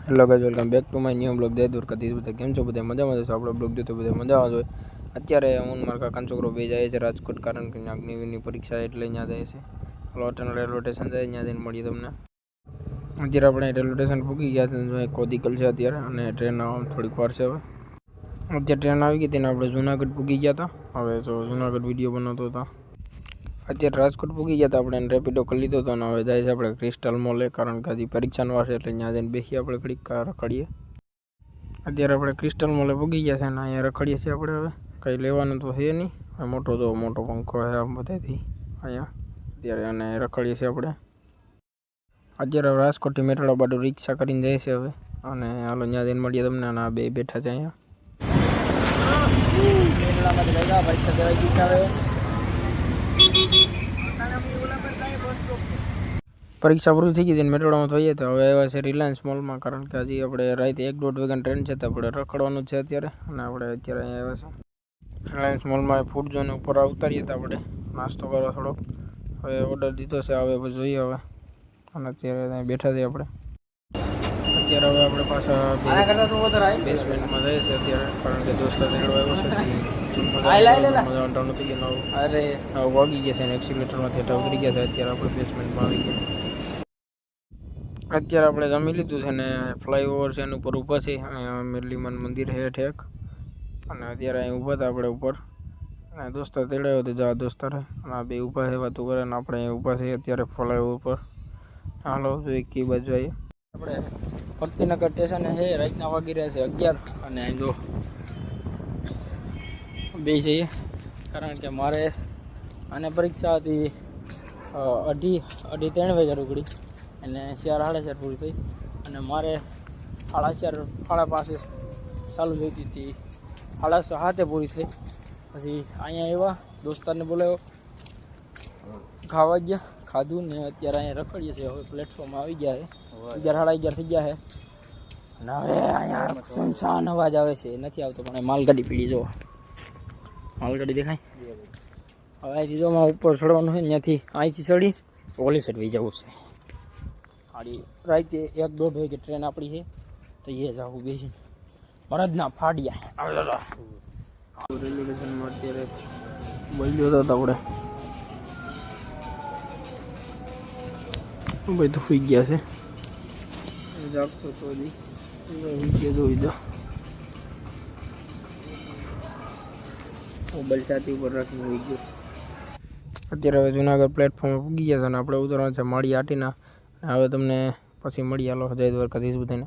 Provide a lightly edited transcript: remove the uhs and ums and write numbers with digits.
Hello guys, welcome back to my new blog. જય દ્વારકાધીશ. બધા કેમ છો? બધા મજામાં જશો? આપણો બ્લોગ જોતો બધા મજામાં હોય. અત્યારે હું મારા કાકાનો છોકરો બે જાય છે રાજકોટ, કારણ કે અગ્નિવીરની પરીક્ષા એટલે ત્યાં જાય છે. લોટન રેલવે સ્ટેશન જાય, ત્યાં જઈને મળીએ તમને. અત્યારે આપણે રેલવે સ્ટેશન પૂગી ગયા છે, કોદીકલ છે અત્યારે, અને ટ્રેન થોડીક વાર છે હવે. અત્યારે ટ્રેન આવી ગઈ હતી ને આપણે જુનાગઢ પૂગી ગયા હતા. હવે તો જુનાગઢ વિડીયો બનાવતો હતા. અત્યારે રાજકોટ પૂગી ગયા હતા આપણે, રેપિડો કરી લીધો હતો, અને હવે જાય છે આપણે ક્રિસ્ટલ મોલે, કારણ કે હજી પરીક્ષાનો વાર છે એટલે ત્યાં જઈને બેસીએ આપણે ઘડીક રખડીએ. અત્યારે આપણે ક્રિસ્ટલ મોલે પૂગી ગયા છે અને અહીંયા રખડીએ છીએ આપણે. હવે કંઈ લેવાનું તો છે નહીં, મોટો પંખો છે આમ બધાથી અહીંયા અત્યારે, અને રખડીએ છીએ આપણે. અત્યારે રાજકોટથી મેટાડા બાજુ રિક્ષા કરીને જાય છે હવે, અને હાલો ત્યાં જઈને મળીએ તમને. અને આ બે બેઠા છે અહીંયા. પરીક્ષા પૂરી થઈ ગઈ હતી, મેટ્રોમાં થઈએ તો હવે આવ્યા છે રિલાયન્સ મોલમાં, કારણ કે હજી આપણે રાતે 1-1.5 વાગ્યાની ટ્રેન છે તો આપણે રખડવાનું છે અત્યારે. અને આપણે અત્યારે અહીંયા આવ્યા છે રિલાયન્સ મોલમાં. ફૂડ ઝોન ઉપર ઉતારીએ તો આપણે નાસ્તો કરવા થોડોક. હવે ઓર્ડર દીધો છે, હવે પછી જોઈએ હવે. અને અત્યારે બેઠા છીએ આપણે. અત્યારે હવે આપણે પાછા બેસમેન્ટમાં જઈએ છીએ અત્યારે, કારણ કે દોસ્તો તેડવા આવ્યો છે. વાગી ગયા છે અને એક્સિલેટરમાંથી હેઠા ઉતરી ગયા છે. અત્યારે આપણે બેસમેન્ટમાં આવી ગયા. અત્યારે આપણે જમી લીધું છે ને ફ્લાયઓવર છે એની ઉપર ઊભા છે. અહીંયા મેરલીમાન મંદિર છે ઠેક, અને અત્યારે અહીં ઊભા હતા આપણે ઉપર. અને દોસ્તાર તેડાવ્યો હતો, જા દોસ્તારે, અને આ બે ઊભા છે વાતું કરે, અને આપણે અહીં ઊભા છીએ અત્યારે ફ્લાયઓવર ઉપર. હાલો જોઈએ કઈ બાજુ આવીએ. આપણે ભક્તિનગર સ્ટેશને છે, રાતના વાગી રહ્યા છે 11, અને અહીં જો બે જઈએ, કારણ કે મારે આને પરીક્ષા હતી 2:30-3 વાગ્યા ઉગડી, અને 4:30 પૂરી થઈ, અને મારે 4:30-5 ચાલુ જોઈતી હતી, 7:30 પૂરી થઈ. પછી અહીંયા આવ્યા, દોસ્તારને બોલાવ્યો, ખાવા ગયા, ખાધું ને અત્યારે અહીંયા રખડીએ છીએ. હવે પ્લેટફોર્મમાં આવી ગયા છે, 11-11:30 થઈ ગયા છે, અને હવે અહીંયા સુનસાન અવાજ આવે છે, નથી આવતો પણ માલગાડી પીડી જો, માલગાડી દેખાય. હવે અહીંથી જો ઉપર ચડવાનું છે, ત્યાંથી અહીંથી ચડી ઓલી સાઈડ વહી જવું છે. આડી રાતે 1-1.5 વાગે ટ્રેન આપણી છે, તો એ જવું બેસી મરદના ફાડિયા. રેલવે સ્ટેશનમાં અત્યારે બોલ્યો હતો આપણે ભાઈ તો સુઈ ગયા છે, જાગતો તો હજી જોઈ દો. મોબાઈલ છાતી ઉપર રાખીને હોઈ ગયો. અત્યારે હવે જુનાગઢ પ્લેટફોર્મ પૂગી ગયા છે, અને આપણે ઉતરવાનું છે માળી આટીના. હવે તમને પછી મળી. હાલો, જય દ્વારકાધીશ બધાને.